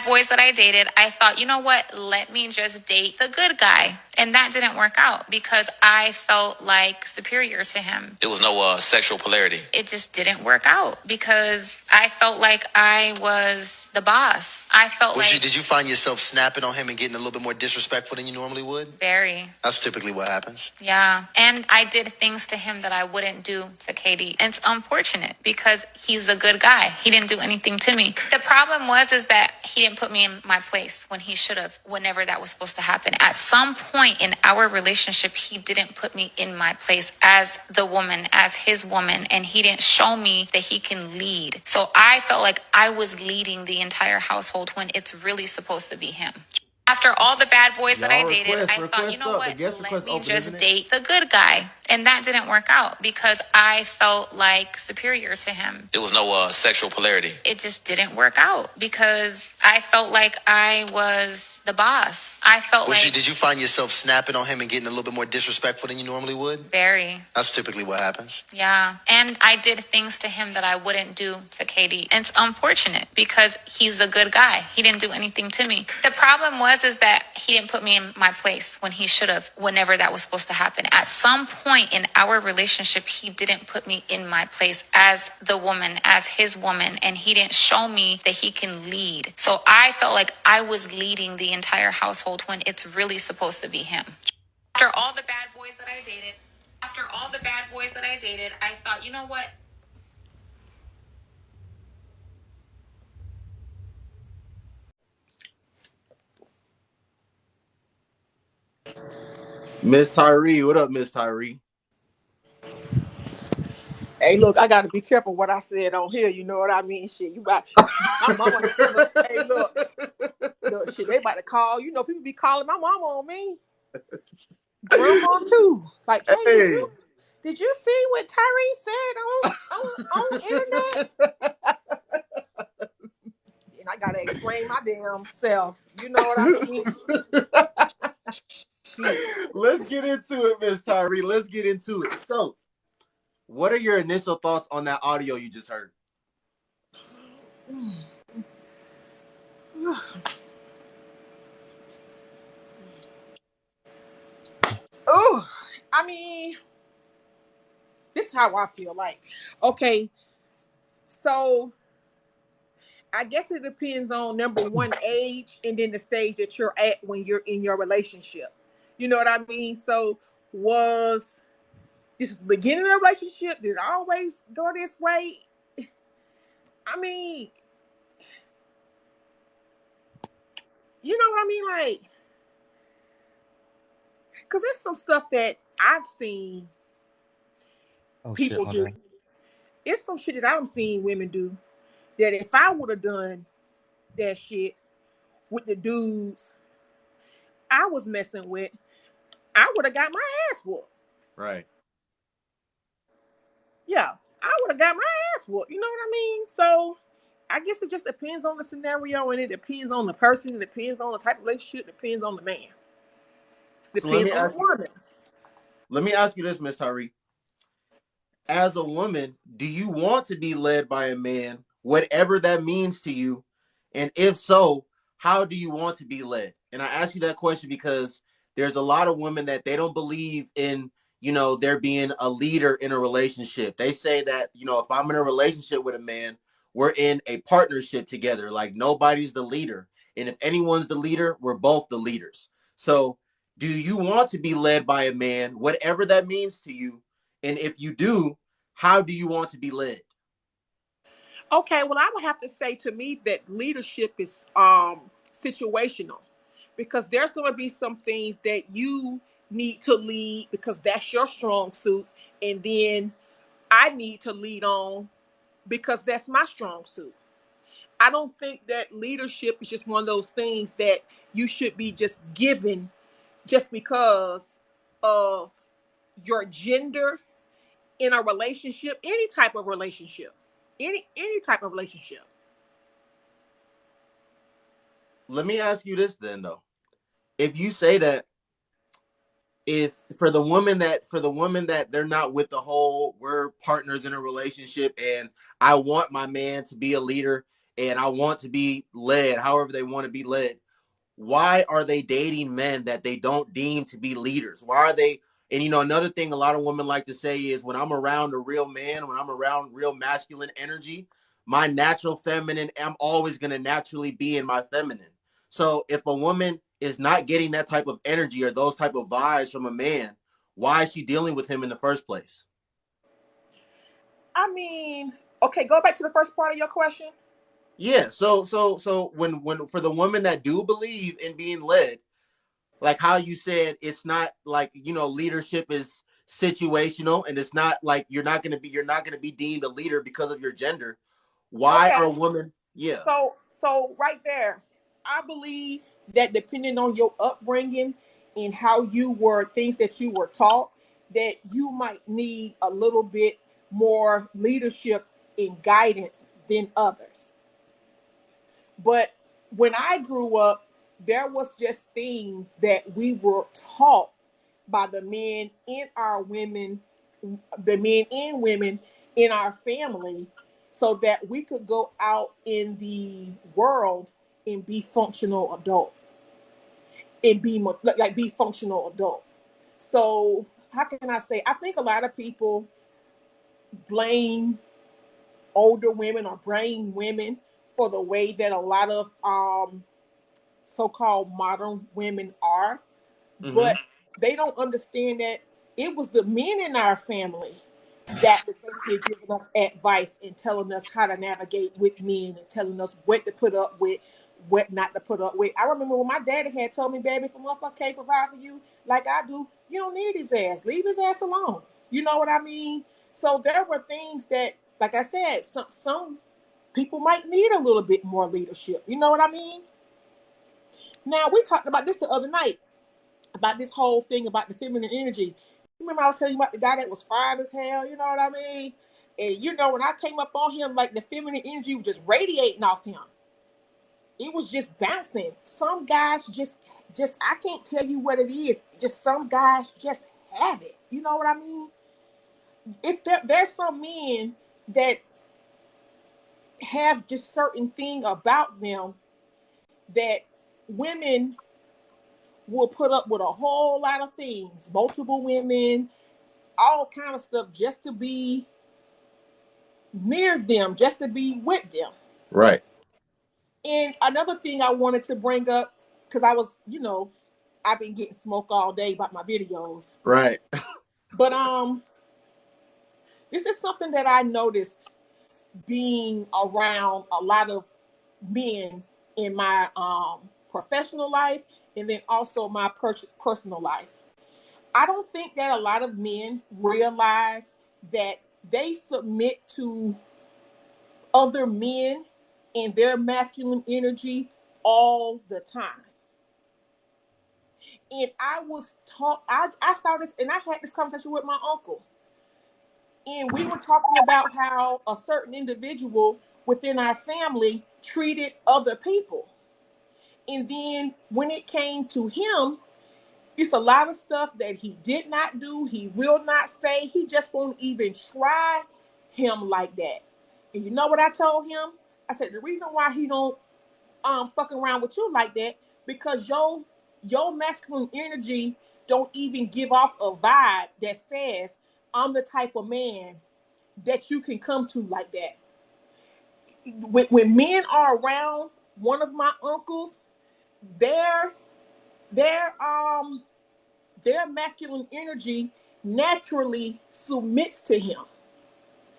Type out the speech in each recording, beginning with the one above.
boys that I dated, I thought, you know what? Let me just date the good guy. And that didn't work out because I felt like superior to him. There was no sexual polarity. It just didn't work out because I felt like I was the boss. I felt Did you find yourself snapping on him and getting a little bit more disrespectful than you normally would? Very. That's typically what happens. Yeah. And I did things to him that I wouldn't do to Katie. And it's unfortunate because he's a good guy. He didn't do anything to me. The problem is that he didn't put me in my place when he should have, whenever that was supposed to happen. At some point in our relationship, he didn't put me in my place as the woman, as his woman, and he didn't show me that he can lead. So I felt like I was leading the entire household when it's really supposed to be him. After all the bad boys that I dated, I thought, you know what? Let me just date the good guy. And that didn't work out because I felt like superior to him. There was no sexual polarity. It just didn't work out because I felt like I was the boss. I felt Did you find yourself snapping on him and getting a little bit more disrespectful than you normally would? Very. That's typically what happens. Yeah. And I did things to him that I wouldn't do to Katie. And it's unfortunate because he's a good guy. He didn't do anything to me. The problem is that he didn't put me in my place when he should have, whenever that was supposed to happen. At some point in our relationship, he didn't put me in my place as the woman, as his woman, and he didn't show me that he can lead. So I felt like I was leading the entire household when it's really supposed to be him. After all the bad boys that I dated, I thought, you know what? Miss Tyree, what up, Miss Tyree? Hey, look, I got to be careful what I said on here. You know what I mean? Shit, you got my mama. Hey, look, shit, they about to call. You know, people be calling my mama on me. Grandma too. Like, hey, did you see what Tyree said on internet? And I gotta explain my damn self. You know what I mean? Let's get into it, Miss Tyree. Let's get into it. So, what are your initial thoughts on that audio you just heard? Oh, I mean, this is how I feel. Like, okay, so I guess it depends on number one, age, and then the stage that you're at when you're in your relationship. You know what I mean? So was this the beginning of the relationship? Did it always go this way? I mean, you know what I mean? Like, because there's some stuff that I've seen people do. It's some shit that I've seen women do that if I would have done that shit with the dudes I was messing with, I would have got my ass whooped. Right. Yeah, I would have got my ass whooped. You know what I mean? So I guess it just depends on the scenario, and it depends on the person, it depends on the type of relationship, it depends on the man. Depends on the woman. Let me ask you this, Miss Tyree. As a woman, do you want to be led by a man, whatever that means to you? And if so, how do you want to be led? And I ask you that question because there's a lot of women that they don't believe in, you know, there being a leader in a relationship. They say that, you know, if I'm in a relationship with a man, we're in a partnership together. Like nobody's the leader. And if anyone's the leader, we're both the leaders. So do you want to be led by a man, whatever that means to you? And if you do, how do you want to be led? Okay, well, I would have to say to me that leadership is situational, because there's going to be some things that you need to lead because that's your strong suit, and then I need to lead on because that's my strong suit. I don't think that leadership is just one of those things that you should be just given just because of your gender in a relationship, any type of relationship, any type of relationship. Let me ask you this then, though. If you say that, if for the woman that they're not with the whole we're partners in a relationship and I want my man to be a leader, and I want to be led however they want to be led, why are they dating men that they don't deem to be leaders? Why are they? And another thing a lot of women like to say is, when I'm around a real man, when I'm around real masculine energy, my natural feminine, I'm always going to naturally be in my feminine. So if a woman is not getting that type of energy or those type of vibes from a man, why is she dealing with him in the first place? I mean, okay, go back to the first part of your question. Yeah. So when for the women that do believe in being led, like how you said, it's not like, leadership is situational, and it's not like you're not going to be deemed a leader because of your gender. Why Okay, are women? Yeah. so right there, I believe that depending on your upbringing and how you were, things that you were taught, that you might need a little bit more leadership and guidance than others. But when I grew up, there was just things that we were taught by the men and women in our family, so that we could go out in the world and be functional adults and be functional adults. So how can I say? I think a lot of people blame older women or blame women for the way that a lot of so-called modern women are, Mm-hmm. but they don't understand that it was the men in our family that was basically giving us advice and telling us how to navigate with men and telling us what to put up with, what not to put up with. I remember when my daddy had told me, baby, if a motherfucker can't provide for you like I do, you don't need his ass. Leave his ass alone. You know what I mean? So there were things that, like I said, some people might need a little bit more leadership. You know what I mean? Now, we talked about this the other night, about this whole thing about the feminine energy. Remember I was telling you about the guy that was fine as hell, you know what I mean? And when I came up on him, like the feminine energy was just radiating off him. It was just bouncing. Some guys just I can't tell you what it is. Just some guys just have it. You know what I mean? If there's some men that have just certain thing about them that women will put up with a whole lot of things, multiple women, all kind of stuff, just to be near them, just to be with them. Right. And another thing I wanted to bring up, because I was, I've been getting smoke all day about my videos. Right. But this is something that I noticed being around a lot of men in my professional life, and then also my personal life. I don't think that a lot of men realize that they submit to other men and their masculine energy all the time. And I was taught, I saw this, and I had this conversation with my uncle. And we were talking about how a certain individual within our family treated other people. And then when it came to him, it's a lot of stuff that he did not do. He will not say. He just won't even try him like that. And you know what I told him? I said the reason why he don't fuck around with you like that, because your masculine energy don't even give off a vibe that says I'm the type of man that you can come to like that. When men are around one of my uncles, their their um their masculine energy naturally submits to him.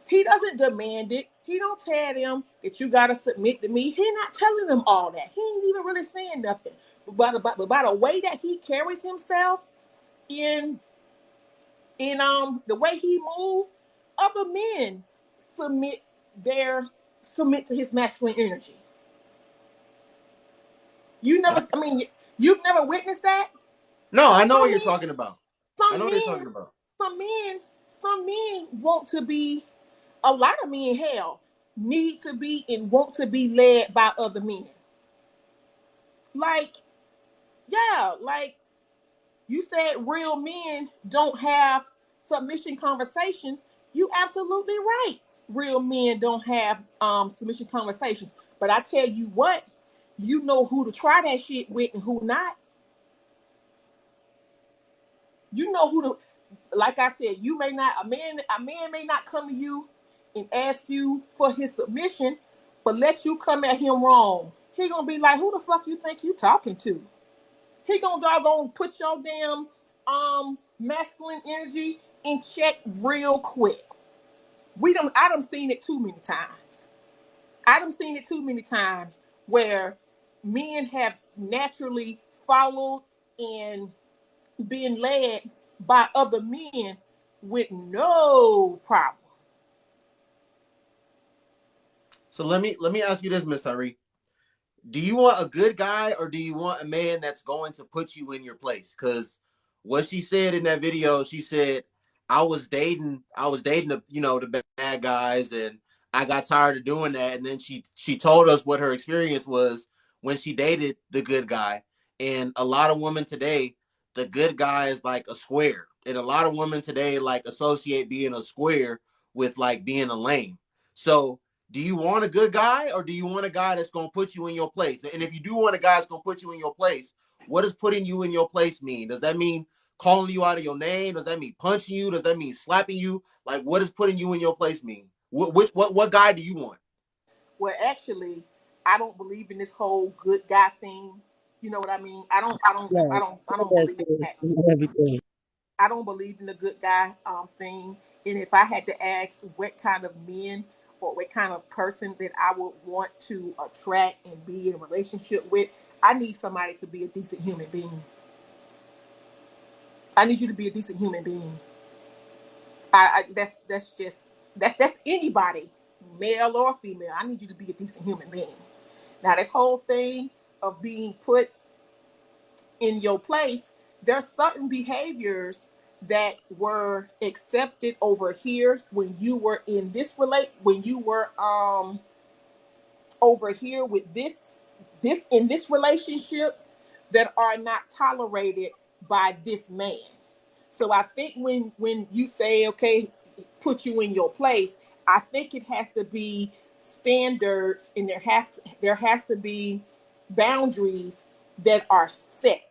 He doesn't demand it. He don't tell them that you gotta submit to me. He not telling them all that. He ain't even really saying nothing. But by the way that he carries himself in the way he moves, other men submit submit to his masculine energy. You never, I mean, you've never witnessed that. No, I know what Some you're men, talking about. I some know what you're talking men, about. some men want to be. A lot of men, hell, need to be and want to be led by other men. Like, yeah, like you said, real men don't have submission conversations. You absolutely right. Real men don't have submission conversations. But I tell you what, you know who to try that shit with and who not. You know who to, like I said, you may not, a man may not come to you and ask you for his submission, but let you come at him wrong. He gonna be like, who the fuck you think you talking to? He gonna doggone put your damn masculine energy in check real quick. I done seen it too many times. I done seen it too many times where men have naturally followed and been led by other men with no problem. So let me ask you this, Miss Tyree. Do you want a good guy or do you want a man that's going to put you in your place? Because what she said in that video, she said, I was dating the the bad guys, and I got tired of doing that. And then she told us what her experience was when she dated the good guy. And a lot of women today, the good guy is like a square, and a lot of women today like associate being a square with like being a lame. So do you want a good guy or do you want a guy that's going to put you in your place? And if you do want a guy that's going to put you in your place, what does putting you in your place mean? Does that mean calling you out of your name? Does that mean punching you? Does that mean slapping you? Like, what does putting you in your place mean? What guy do you want? Well, actually, I don't believe in this whole good guy thing. You know what I mean? I don't, I don't, I Yeah, don't, I don't that's believe in it. that. Everything. I don't believe in the good guy thing. And if I had to ask what kind of men or what kind of person that I would want to attract and be in a relationship with, I need somebody to be a decent human being. I need you to be a decent human being. That's just that's anybody, male or female. I need you to be a decent human being. Now, this whole thing of being put in your place, there's certain behaviors that were accepted over here when you were in when you were over here with this in this relationship that are not tolerated by this man. So I think when you say, okay, put you in your place, I think it has to be standards, and there has to be boundaries that are set.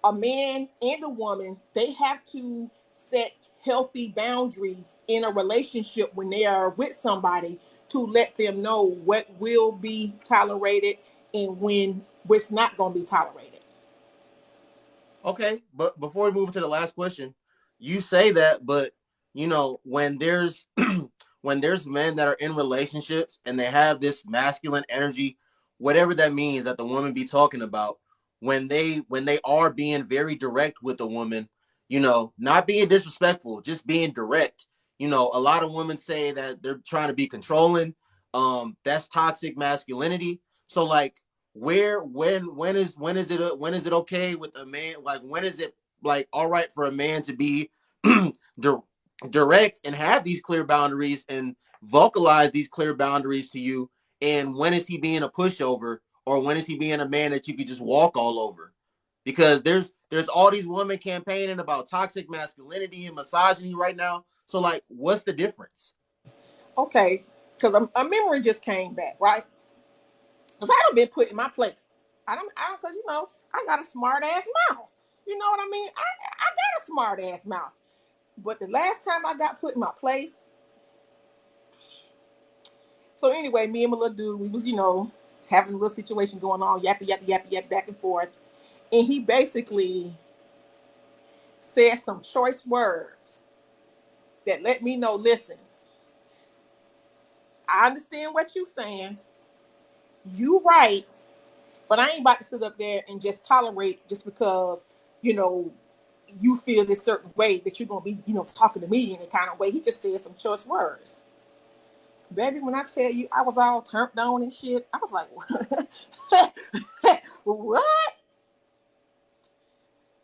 A man and a woman, they have to set healthy boundaries in a relationship when they are with somebody, to let them know what will be tolerated and when what's not going to be tolerated. Okay, but before we move to the last question, you say that, but when there's when there's men that are in relationships and they have this masculine energy, whatever that means that the woman be talking about, when they are being very direct with the woman, not being disrespectful, just being direct. A lot of women say that they're trying to be controlling. That's toxic masculinity. So like where when is it okay with a man, like when is it like all right for a man to be di- direct and have these clear boundaries and vocalize these clear boundaries to you, and when is he being a pushover, or when is he being a man that you could just walk all over? Because there's all these women campaigning about toxic masculinity and misogyny right now, so like what's the difference? Okay, because a memory just came back, right? Because I don't been put in my place. I don't, because I got a smart ass mouth. You know what I mean? I got a smart ass mouth. But the last time I got put in my place, so anyway, me and my little dude, we was, having a little situation going on, yappy, yappy, yappy, yappy, back and forth. And he basically said some choice words that let me know, listen, I understand what you saying. You right, but I ain't about to sit up there and just tolerate just because, you know, you feel this certain way that you're gonna be, talking to me in a kind of way. He just said some choice words. Baby, when I tell you I was all turned on and shit, I was like, what? What?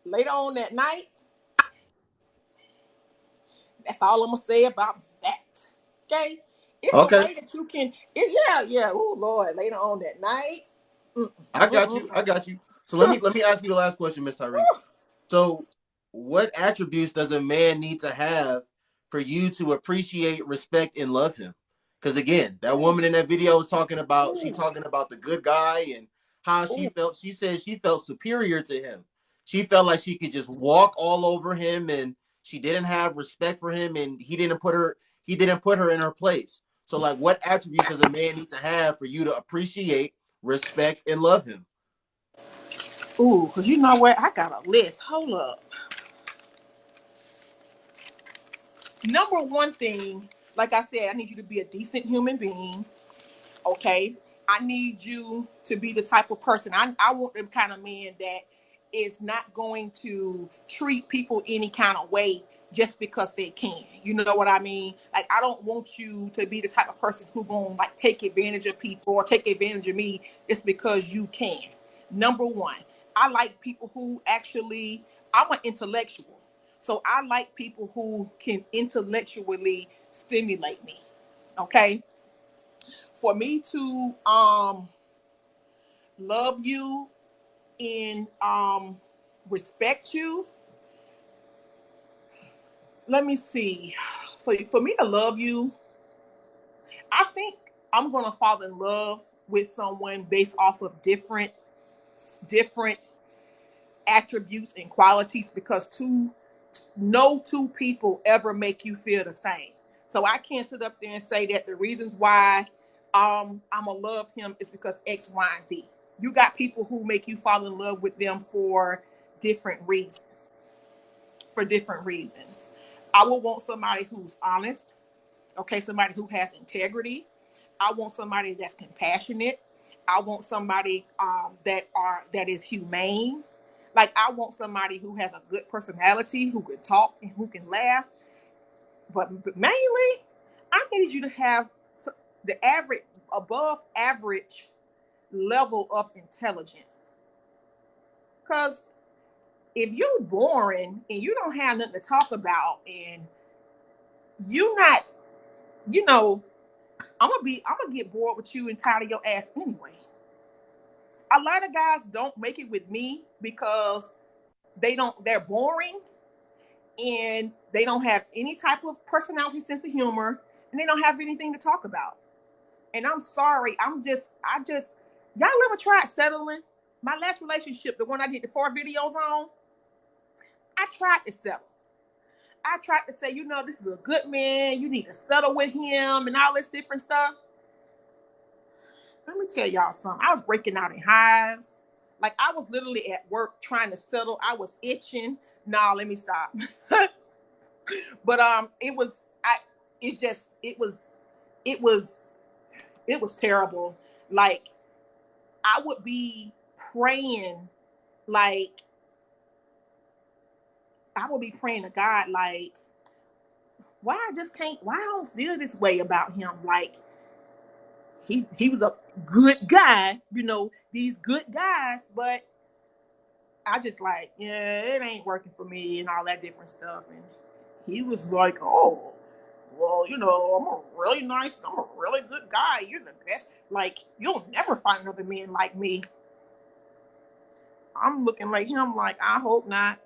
Later on that night, that's all I'm gonna say about that. Okay? It's a Okay, way that you can, yeah, yeah. Oh Lord, later on that night. Mm, I got mm, you. I mm, got you. So let me ask you the last question, Miss Tyree. So, what attributes does a man need to have for you to appreciate, respect, and love him? Because again, that woman in that video was talking about the good guy and how she felt. She said she felt superior to him. She felt like she could just walk all over him, and she didn't have respect for him, and he didn't put her in her place. So like, what attributes does a man need to have for you to appreciate, respect, and love him? Ooh, because you know what? I got a list. Hold up. Number one thing, like I said, I need you to be a decent human being. Okay. I need you to be the type of person. I want them kind of man that is not going to treat people any kind of way just because they can. You know what I mean? Like, I don't want you to be the type of person who gonna like take advantage of people or take advantage of me just because you can. Number one, I like people who actually, I'm an intellectual. So I like people who can intellectually stimulate me. Okay. For me to love you and respect you, let me see. For me to love you, I think I'm gonna fall in love with someone based off of different attributes and qualities, because no two people ever make you feel the same. So I can't sit up there and say that the reasons why I'm gonna love him is because X, Y, and Z. You got people who make you fall in love with them for different reasons. For different reasons. I will want somebody who's honest, okay, somebody who has integrity. I want somebody that's compassionate. I want somebody that is humane. Like, I want somebody who has a good personality, who can talk and who can laugh. But mainly, I need you to have the average, above average level of intelligence. Because if you're boring and you don't have nothing to talk about, and you're not, you know, I'm gonna get bored with you and tired of your ass anyway. A lot of guys don't make it with me because they're boring, and they don't have any type of personality, sense of humor, and they don't have anything to talk about. And I'm sorry, y'all ever tried settling? My last relationship, the one I did the 4 videos on, I tried to settle. I tried to say, this is a good man, you need to settle with him and all this different stuff. Let me tell y'all something. I was breaking out in hives. Like, I was literally at work trying to settle. I was itching. Nah, let me stop. But it was terrible. Like, I would be praying, like, to God, like, why I don't feel this way about him. Like, he was a good guy, these good guys, but I just like, yeah, it ain't working for me and all that different stuff. And he was like, oh, well, I'm a really good guy. You're the best. Like, you'll never find another man like me. I'm looking like him like, I hope not.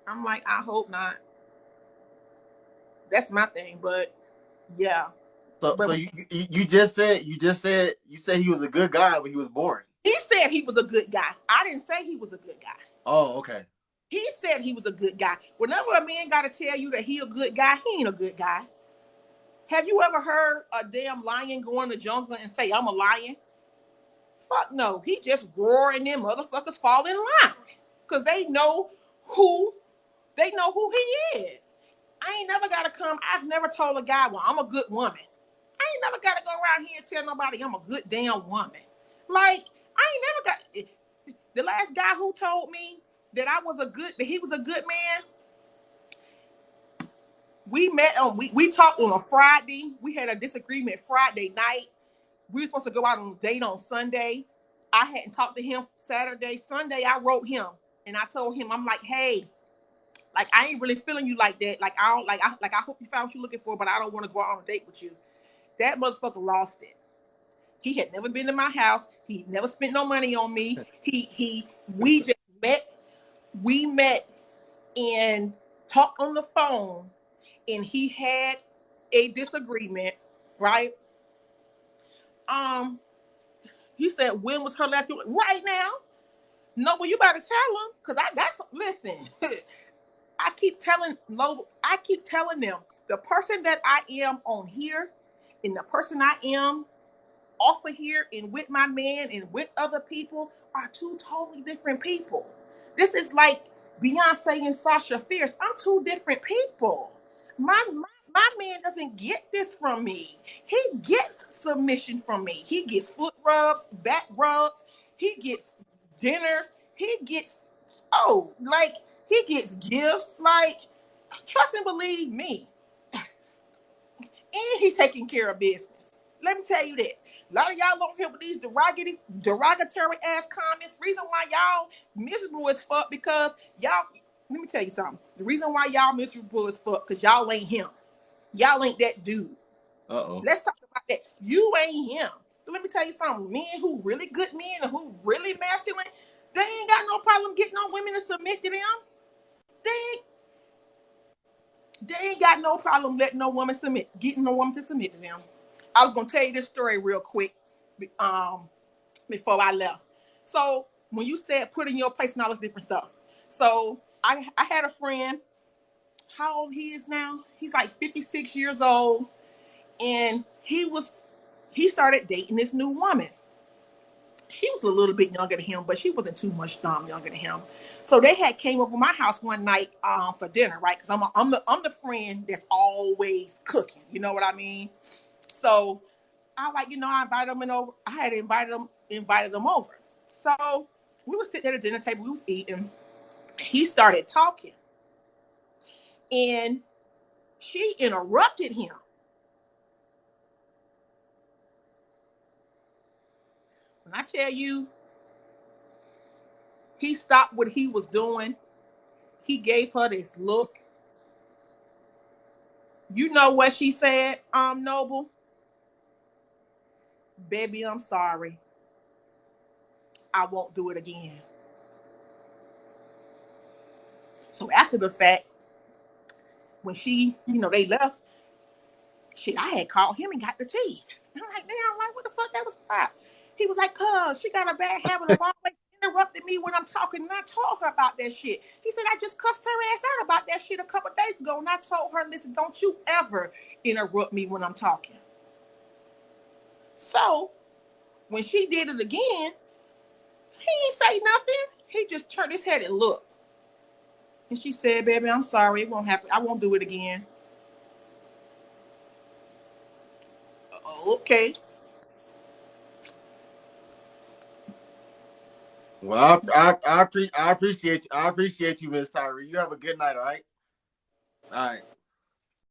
I'm like, I hope not. That's my thing, but yeah. So you said he was a good guy when he was boring. He said he was a good guy. I didn't say he was a good guy. Oh, okay. He said he was a good guy. Whenever a man got to tell you that he a good guy, he ain't a good guy. Have you ever heard a damn lion go in the jungle and say, I'm a lion? Fuck no. He just roaring them motherfuckers fall in line. Because they know who he is. I ain't never got to come. I've never told a guy, well, I'm a good woman. I ain't never got to go around here and tell nobody I'm a good damn woman. Like, I ain't never got. The last guy who told me that that he was a good man, we met we talked on a Friday. We had a disagreement Friday night. We were supposed to go out on a date on Sunday. I hadn't talked to him Saturday. Sunday, I wrote him and I told him, I'm like, hey, like, I ain't really feeling you like that. Like, I don't I hope you found what you're looking for, but I don't want to go out on a date with you. That motherfucker lost it. He had never been to my house. He never spent no money on me. We just met. We met and talked on the phone, and he had a disagreement, right? He said, when was her last good? Right now. No, well, you better tell him, because I got some. Listen, I keep telling them the person that I am on here and the person I am off of here and with my man and with other people are two totally different people. This is like Beyonce and Sasha Fierce. I'm two different people. My man doesn't get this from me. He gets submission from me. He gets foot rubs, back rubs. He gets dinners. He gets like he gets gifts. Like, trust and believe me. And he's taking care of business. Let me tell you that. A lot of y'all on here with these derogatory ass comments. Reason why y'all miserable as fuck because y'all. Let me tell you something. The reason why y'all miserable as fuck because y'all ain't him. Y'all ain't that dude. Uh-oh. Let's talk about that. You ain't him. So let me tell you something. Men who really good men and who really masculine, they ain't got no problem getting on women to submit to them. They ain't got no problem letting no woman submit, getting no woman to submit to them. I was gonna tell you this story real quick, before I left. So when you said put in your place and all this different stuff, so I had a friend. How old he is now? He's like 56 years old, and he started dating this new woman. She was a little bit younger than him, but she wasn't too much younger than him. So they had came over my house one night for dinner, right? Because I'm the friend that's always cooking. You know what I mean? So I I invited them over. I had invited them over. So we were sitting at a dinner table. We was eating. He started talking, and she interrupted him. When I tell you, he stopped what he was doing. He gave her this look. You know what she said, Noble? Baby, I'm sorry. I won't do it again. So after the fact, when they left, I had called him and got the tea. I'm like, damn, like, what the fuck that was about? He was like, cuz she got a bad habit of always interrupting me when I'm talking. And I told her about that shit. He said, I just cussed her ass out about that shit a couple days ago. And I told her, listen, don't you ever interrupt me when I'm talking. So when she did it again, he didn't say nothing. He just turned his head and looked. And she said, baby, I'm sorry. It won't happen. I won't do it again. Okay. Well, I appreciate you. I appreciate you, Miss Tyree. You have a good night, all right? All right.